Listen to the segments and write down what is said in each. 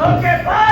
Okay, bye.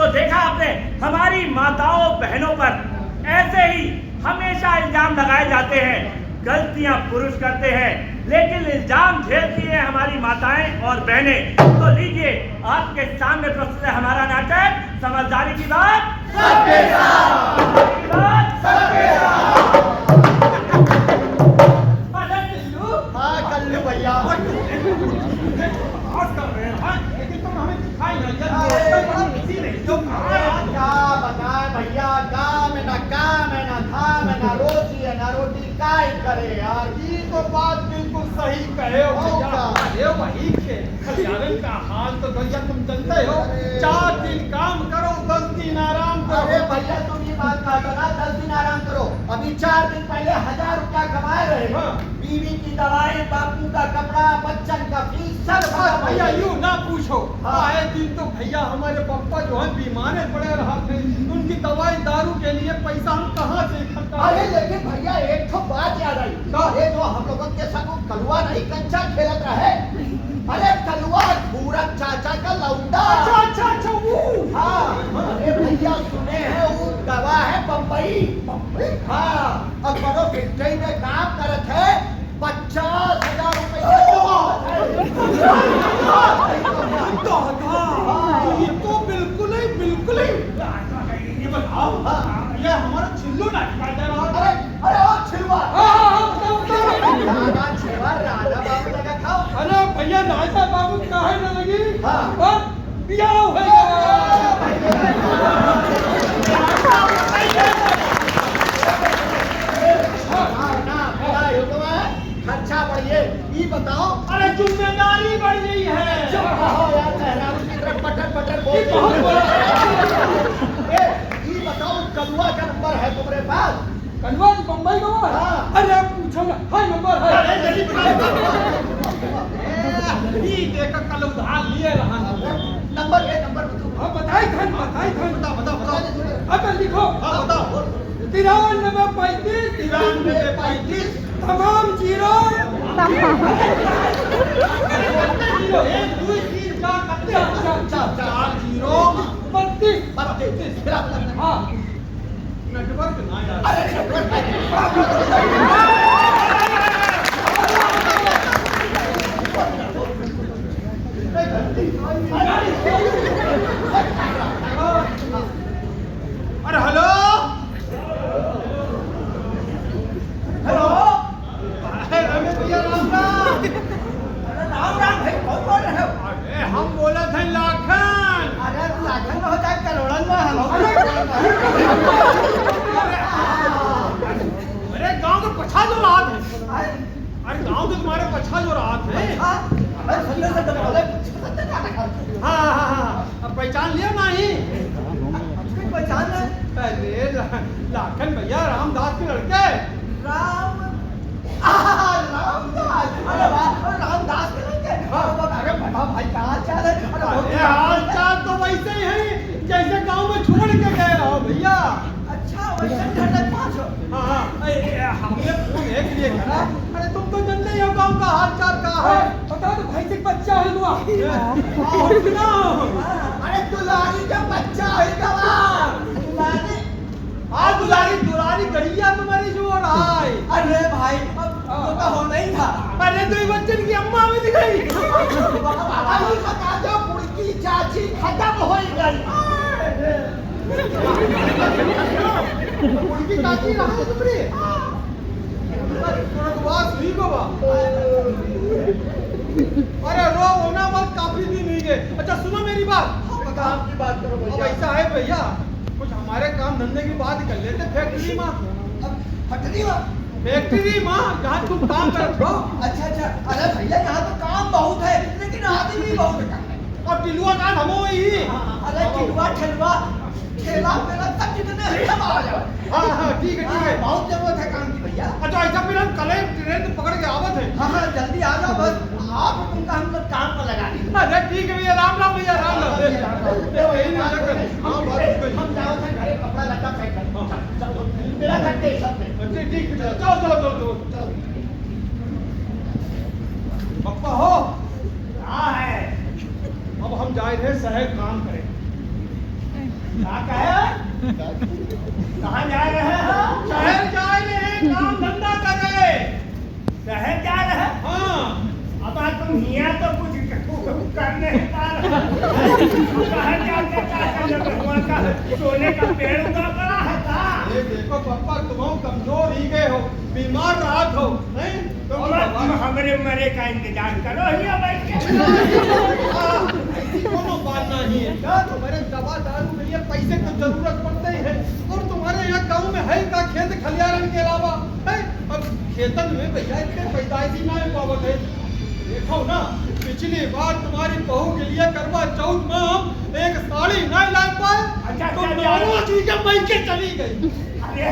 तो देखा आपने हमारी माताओं बहनों पर ऐसे ही हमेशा इल्जाम लगाए जाते हैं। गलतियां पुरुष करते हैं लेकिन इल्जाम झेलती हैं हमारी माताएं और बहनें। तो लीजिए आपके सामने प्रस्तुत है हमारा नाटक समझदारी की बात सबके साथ। हाँ कल्लू भैया क्या बताए भैया, काम है ना काम है ना धाम है ना रोजी है ना रोटी, काय करे यार। ये तो बात बिल्कुल सही कहे हो भैया। अरे वही खजानन का हाल तो भैया तुम जानते हो। 4 दिन काम करो 10 दिन आराम करो। अरे भैया तुम ये बात कहा ना 10 दिन आराम करो। अभी 4 दिन पहले 1000 रुपया कमाए रहे। बीवी की दवाई, बापू का कपड़ा, बच्चन का फीस सब भैया यूं ना पूछो। हाँ। आए दिन तो भैया हमारे पापा जो है बीमार पड़े रहा थे, उनकी दवाई दारू के लिए पैसा हम कहाँ से इकट्ठा। अरे लेकिन भैया एक तो बात याद आई। अरे जो हम लोगों के संग कलुआ नहीं कंचा खेलत रहे। अरे कलुआ भूरत चाचा का लौंडा। अच्छा वो। हाँ अरे भैया सुने हैं वो गवा है बम्बई। हाँ अब बड़ो फैक्ट्री में काम करत है। 50,000 रुपये ये तो बिल्कुल ही ये बताओ। ये हमारा छिल्लू ना दे रहा। अरे ओ छिलवा। राजा छिलवा राजा बाबू लगा खाओ। अरे भैया राजा बाबू काहे न लगी। हाँ। बिया खर्चा बढ़िए। ये बताओ। अरे जिम्मेदारी बढ़ गई है। यार मेहरारू की तरफ पटर बोल। ये बताओ कलुआ का नंबर है तुम्हारे पास? कलुआ बम्बई का है। हाँ। अरे पूछो ना हाय नंबर है। ये देखो कल उधार लिए रहा। नंबर बताओ। हाँ बताई था। बताओ। अब लिखो। हाँ बताओ। 93 93 तमाम जीरो। 1 2 3 4 जीरो 32। हाँ नेटवर्क ना यार। अरे हेलो रमेश भैया राम राम भाई कौन बोल रहे हो? अरे हम बोला थे लाखन। अरे लाखन में होता है करोड़न में हम। अरे गांव के पछा जो रात है। अरे गांव के तुम्हारे पछा जो रात है। हाँ अब पहचान लिया नहीं। पहचान है? अरे लाखन भैया रामदास के लड़के। रामदास के लड़के। अरे बड़ा भाई कहाँ चाल है? अरे हाल चाल तो वैसे ही है जैसे गांव में छोड़ के गए हो भैया। अच्छा वैसे ठंडक पास हो। हाँ हमने फोन एक लिए करा। अरे तुम तो जानते ही हो गांव का हाल चाल का है। बता दो भाई से बच्चा है हुआ। अरे दुलारी का बच्चा है गवार। दुलारी गड़िया तुम्हारी जो रहा। अरे भाई तो हो नहीं था। अरे तो ये बच्चन की अम्मा भी दिखाई। अभी बता दो पुड़की चाची खत्म हो गई। उनकी चाची रहा तुम्हारी। बात हुई को बा। अरे रो होना मत काफी दिन नहीं गए। अच्छा सुनो मेरी बात। काम की बात करो अब ऐसा है भैया कुछ हमारे काम धंधे की बात कर लेते। फैक्ट्री माँ जहाँ तुम काम करते हो। अच्छा अरे भैया यहाँ तो काम बहुत है लेकिन आदमी भी बहुत है। और टिलुआ का हम ही। अरे टिलुआ ठेला मेरा तक कितने हम आ जाओ। हाँ ठीक है। बहुत जरूरत है काम की भैया। अच्छा ऐसा फिर हम कल ट्रेन पकड़ के आवत है। हाँ जल्दी आ जाओ बस आप तुमका हम लोग काम पर लगा दी। अरे ठीक है भैया राम भैया राम हम जाओ थे घरे कपड़ा लत्ता पैक कर मेरा घंटे सब में। ठीक है चलो पप्पा हो हाँ है। अब हम जाए थे शहर काम करें। क्या कहे? कहाँ जा रहे हो? शहर जा रहे हैं, काम धंधा कर रहे। शहर जा रहे हैं? हाँ। अब तुम यहाँ तो कुछ कर नहीं पा रहे। शहर जाके क्या करने हुआ का सोने का पेड़ उगा पड़ा है का? ये देखो पापा, तुम कमजोर ही गए हो, बीमार रात हो, नहीं? तुम हमारे मरे का इंतजार करो यहाँ बैठ के। ऐसी कोनो बात नहीं है। क्या तुम्हारे दवा दारू के लिए पैसे की जरूरत पड़ते ही है, और तुम्हारे यहाँ गांव में है का खेत खलियान के अलावा है? अब खेतन में भैया इतने पैदाइशी ना पावत है। देखो ना, पिछली बार तुम्हारी बहू के लिए करवा चौथ में हम एक साड़ी नहीं ला पाए। अच्छा, तो अच्छा, दोनों चीजें मैके चली गई। अरे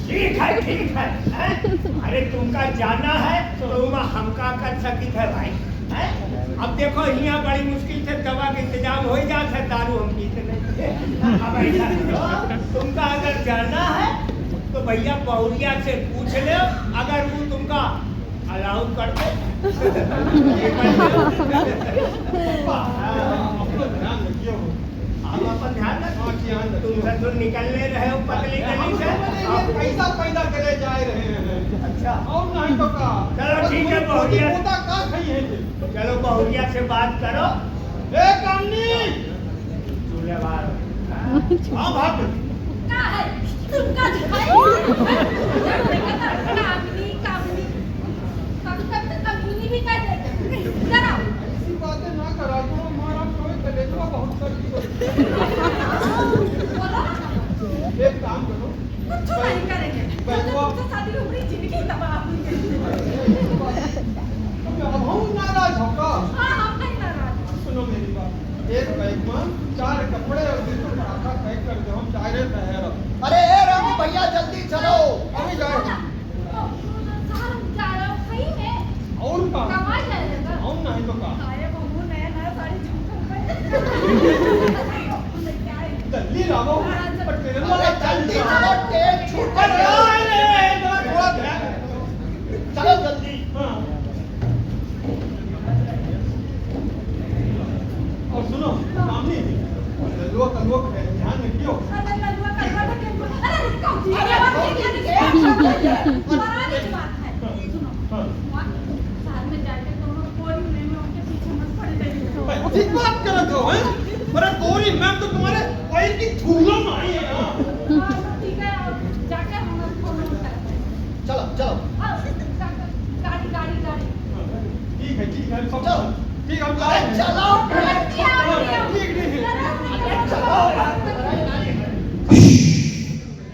ठीक है ठीक है, हैं? अरे तुमका जाना है तो तुम हमका कर सकित है भाई, हैं? अब देखो यहाँ बड़ी मुश्किल से दवा का इंतजाम हो जाता है, दारू हम पीते नहीं। अब ऐसा करो, तुमका अगर जाना है तो भैया बहुरिया से पूछ लो, अगर वो तुमका अलाउ कर दे। अपना ध्यान रखिए हो। आप अपन ध्यान रखो। हाँ, ध्यान रखिए। तुम सब तो निकलने रहे हो पतली गली से। आप पैसा पैदा करे जा रहे हैं। अच्छा, और नहीं तो का। चलो ठीक है, बहुरिया। पोता का खाई है ये? चलो बहुरिया से बात करो। ए कामनी, चूल्हे बाहर। हाँ भाग। का है तुमका दिखाई कामनी कामनी कभी कभी तो कमीनी भी कर देते जरा ऐसी बातें ना करा करो, हमारा कोई कलेजवा बहुत सर्दी हो। बोलो एक काम करो, कुछ नहीं करेंगे तो शादी उम्र जिंदगी तबाह हुई अब हम नाराज हो का? हाँ हम नहीं नाराज। सुनो मेरी बात, एक बैग में 4 कपड़े और 2 पराठा पैक कर दो, हम जा रहे शहर। अरे ए रवि भैया जल्दी चलो। अभी जाए और का कमा जाएगा हम नहीं तो का। आए बहू नया साड़ी जल्दी लाओ, पर तेरे अरे जल्दी चलो, ट्रेन छूट अरे गई। थोड़ा ध्यान। चलो जल्दी। हाँ। और सुनो मामनी, कलुआ है, ध्यान रखियो। ठीक बात करत हो, हैं? पर गोरी मैम तो तुम्हारे पैर की धूलों में आई है ना। चलो चलो। ठीक है सब चलो। ठीक, हम अरे जाएंगे। चलो।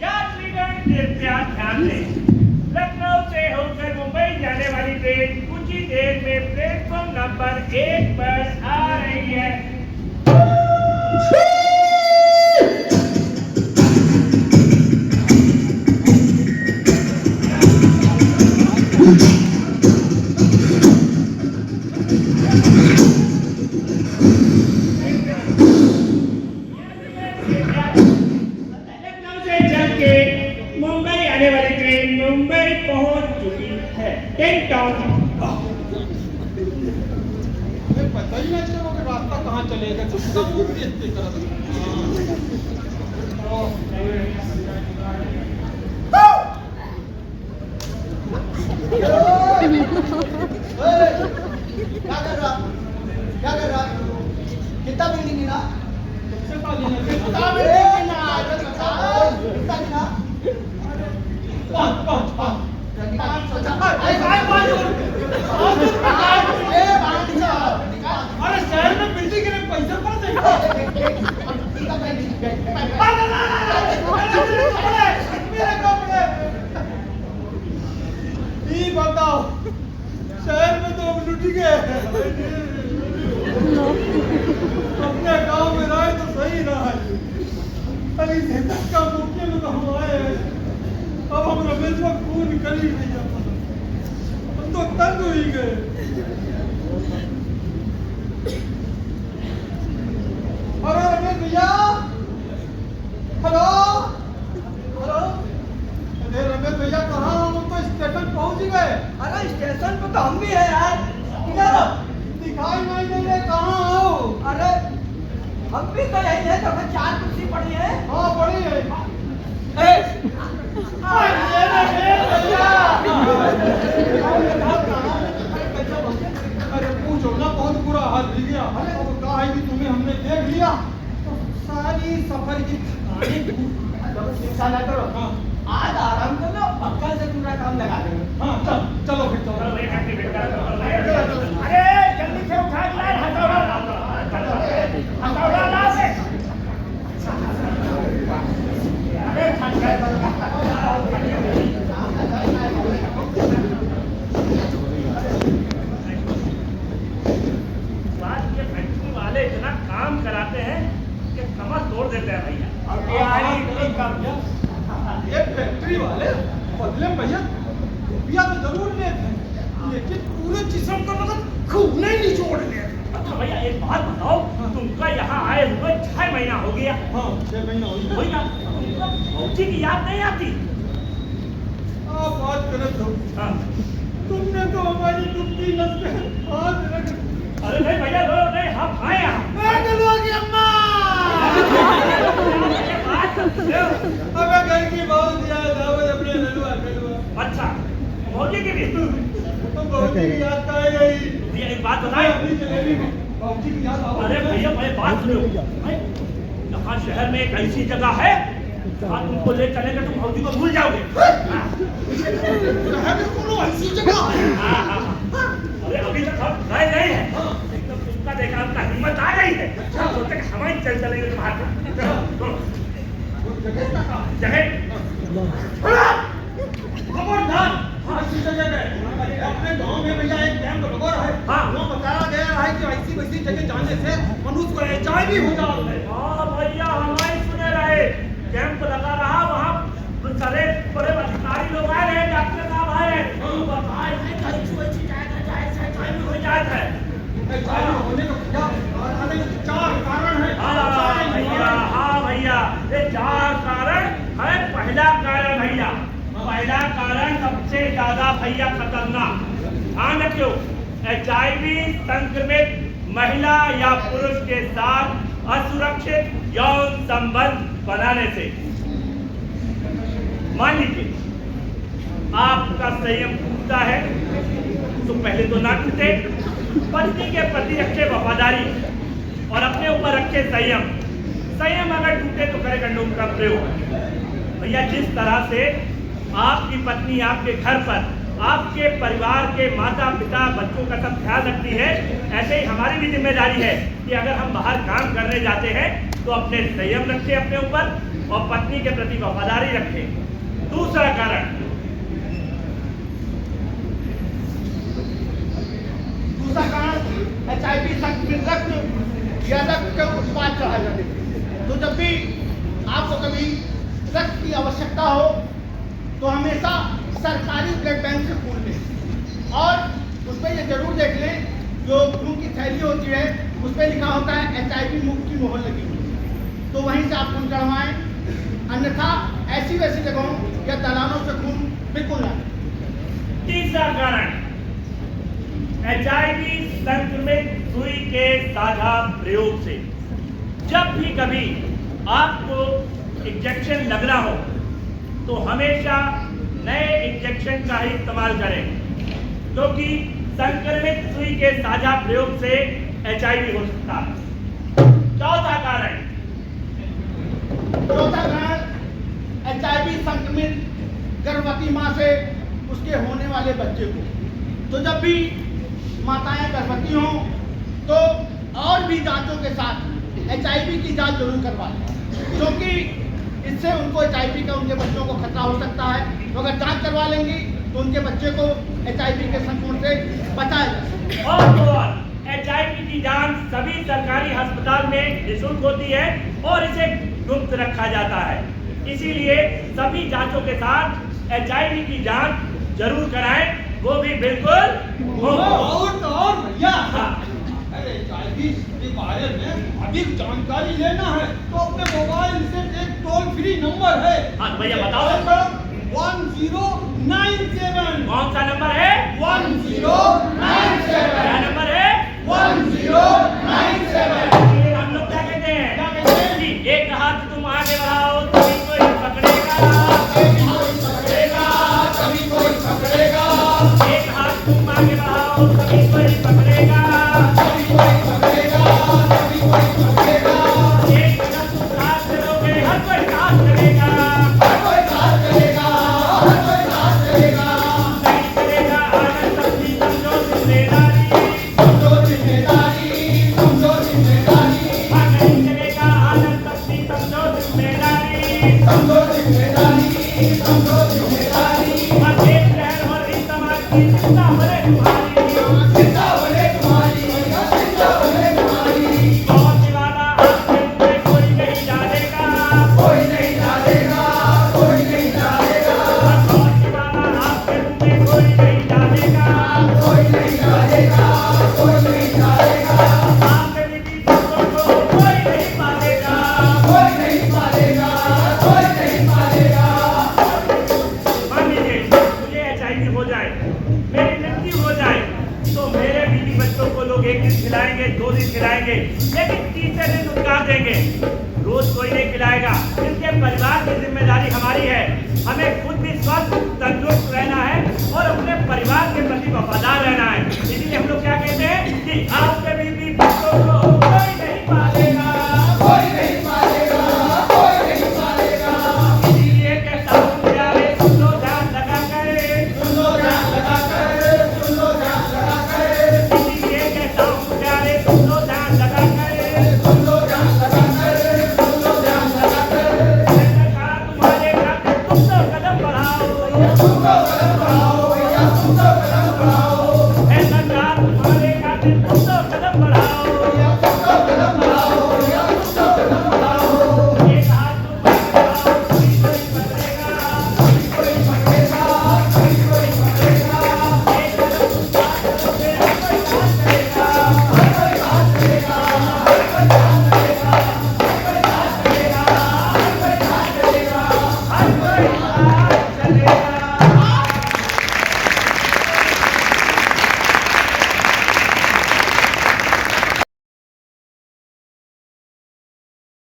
यात्रीगण कृपया ध्यान दें, लखनऊ से होकर मुंबई जाने वाली ट्रेन कुछ ही देर में प्लेटफॉर्म नंबर 1 पर आ रही है। लखनऊ से चल के मुंबई आने वाली ट्रेन मुंबई पहुंच चुकी है। टिंग टॉन्ग। हमें पता ही नहीं चला कि रास्ता कहाँ चलेगा, चुपका मुंह देखते क्या कर रहा? क्या कर रहा? कितना बिल्डिंग गिना? कितना बिल्डिंग गिना? कितना गिना? 5 अरे शहर में बिल्डिंग के पैसे पड़ जाएंगे। मेरे कपड़े ये बताओ, शहर में तो हम लुट गए। अपने गांव में रहे तो सही रहा, अरे का मौके में तो हम आए हैं। अब हम रमेश को खून कर ही नहीं जाता, हम तो तंग हो ही गए। अरे रमेश भैया, हेलो हेलो। अरे रमेश भैया कहाँ? हम तो स्टेशन पहुंच गए। अरे स्टेशन पे तो हम भी है यार। किधर हो? दिखाई नहीं दे रहे, कहाँ हो? अरे हम भी तो यही है, तो 4 कुर्सी पड़ी है। की सफर की थकाने चलो चिंता न करो। हाँ। आज आराम कर लो, कल से पूरा काम लगा देंगे। हाँ चलो फिर चलो चलो। भैया फैक्ट्री बेटा चलो। अरे जल्दी से उठा के लाए, हथौड़ा ला से। अरे थक गए बात ये फैक्ट्री वाले इतना काम कराते हैं कि कमर तोड़ देते हैं भैया। और दिहाड़ी इतनी कम। ये फैक्ट्री वाले बदले में भैया रुपया तो जरूर लेते हैं, लेकिन पूरे जिस्म का मतलब खून ही निचोड़ लेते। अच्छा भैया एक बात बताओ, तुमका यहाँ आए हुए 6 महीना हो गया। हाँ 6 महीना हो गया। वही ना, तुमको फौजी की याद नहीं आती? आप बात करें तो हाँ। तुमने तो हमारी डूबती नस्लें हाथ रख। अरे नहीं भैया रो नहीं, हम आए यहाँ। अम्मा ये बात सुनो। हमें घर की बहुत याद आवे अपने नलवा। अच्छा फौजी की भी? तो बहुत की याद का है यही। भैया एक बात बताए। अपनी जलेबी में बहुत की याद आवे। अरे भैया पहले बात सुनो। यहाँ शहर में एक ऐसी जगह है जहाँ तुमको ले चलेंगे तुम फौजी को भूल जाओगे। हाँ। शहर में कोनो ऐसी जगह है। हाँ, हाँ, हाँ। अरे अभी तक हम गए नहीं है, एकदम तुमका देखा हमका हिम्मत आ गई है। सोचते कि हम ही चल चलेंगे तुम्हारे वो जगह का कहाँ है? जगह खबरदार ऐसी जगह है। अपने गांव में भैया एक कैंप लगा रहा है। हाँ। वहाँ बताया गया है कि ऐसी वैसी जगह जाने से मनुष्य को HIV हो जाता है। हाँ भैया हमारे सुने रहे कैंप लगा रहा वहाँ सारे बड़े अधिकारी लोग आए हैं, डॉक्टर साहब आए हैं, वो बताए हैं कि ऐसी वैसी जगह हो जाता है। HIV होने का क्या आने के 4 कारण है। हाँ भैया ये 4 कारण है। पहला कारण भैया, पहला कारण सबसे ज्यादा भैया खतरनाक, ध्यान रखियो, HIV संक्रमित महिला या पुरुष के साथ असुरक्षित यौन संबंध बनाने से। मान लीजिए आपका संयम टूटता है तो पहले तो ना टूटे, पत्नी के प्रति रखे वफादारी और अपने ऊपर रखे संयम। संयम अगर टूटे तो करे कंडोम का प्रयोग। भैया जिस तरह से आपकी पत्नी आपके घर पर आपके परिवार के माता पिता बच्चों का सब ख्याल रखती है, ऐसे ही हमारी भी जिम्मेदारी है कि अगर हम बाहर काम करने जाते हैं तो अपने संयम रखें अपने ऊपर और पत्नी के प्रति वफादारी रखें। दूसरा कारण, HIV संक्रमित रक्त या रक्त के उत्पाद चढ़ा जाते हैं। तो जब भी आपको कभी रक्त की आवश्यकता हो तो हमेशा सरकारी ब्लड बैंक से खून लें और उस पर ये जरूर देख लें जो खून की थैली होती है उस पर लिखा होता है HIV मुक्त की मोहर लगी हुई है, तो वहीं से आप खून चढ़वाएं। अन्यथा ऐसी वैसी जगहों या दलालों से खून बिल्कुल ना लें। तीसरा कारण, HIV संक्रमित सुई के साझा प्रयोग से। जब भी कभी आपको इंजेक्शन लगना हो तो हमेशा नए इंजेक्शन का ही इस्तेमाल करें, क्योंकि संक्रमित सुई के साझा प्रयोग से HIV हो सकता है। चौथा कारण HIV संक्रमित गर्भवती मां से उसके होने वाले बच्चे को। तो जब भी माताएं गर्भवती हों तो और भी जांचों के साथ HIV की जांच जरूर करवाएं, क्योंकि इससे उनको HIV का उनके बच्चों को खतरा हो सकता है। तो अगर जांच करवा लेंगी तो उनके बच्चे को HIV के संक्रमण से बचाया जा सकता है। और HIV की जांच सभी सरकारी अस्पताल में निःशुल्क होती है और इसे गुप्त रखा जाता है। इसीलिए सभी जांचों के साथ HIV की जांच जरूर कराएं, वो भी बिल्कुल और भैया हाँ। अरे HIV के बारे में अधिक जानकारी लेना है तो अपने मोबाइल से एक टोल फ्री नंबर है। हाँ भैया बताओ। 1097। कौन सा नंबर है? 1097। क्या नंबर है? 1097। हम लोग क्या कहते हैं जी, एक हाथ तुम आगे बढ़ाओ तभी कोई पकड़ेगा, कभी कोई पकड़ेगा, एक हाथ तुम आगे बढ़ाओ तभी कोई पकड़ेगा, कभी कोई पकड़ेगा, कभी कोई पकड़ेगा। एक कदम तुम साथ एक लहर हो रही समाज की चिंता भले तुम्हारी बहुत दीवाना आपके मुंह में कोई नहीं डालेगा बहुत दीवाना आपके मुंह में कोई नहीं डालेगा आपके नीति शब्दों को कोई नहीं पालेगा मान लीजिए मुझे HIV हो जाए, मेरी मृत्यु हो जाए, तो मेरे बीवी बच्चों को लोग एक दिन खिलाएंगे, 2 दिन खिलाएंगे, लेकिन तीसरे दिन उतार देंगे। रोज कोई नहीं खिलाएगा। इसके परिवार की जिम्मेदारी हमारी है। हमें खुद भी स्वस्थ तंदुरुस्त रहना है और अपने परिवार के प्रति वफादार रहना है। इसीलिए हम लोग क्या कहते हैं कि आपके बीवी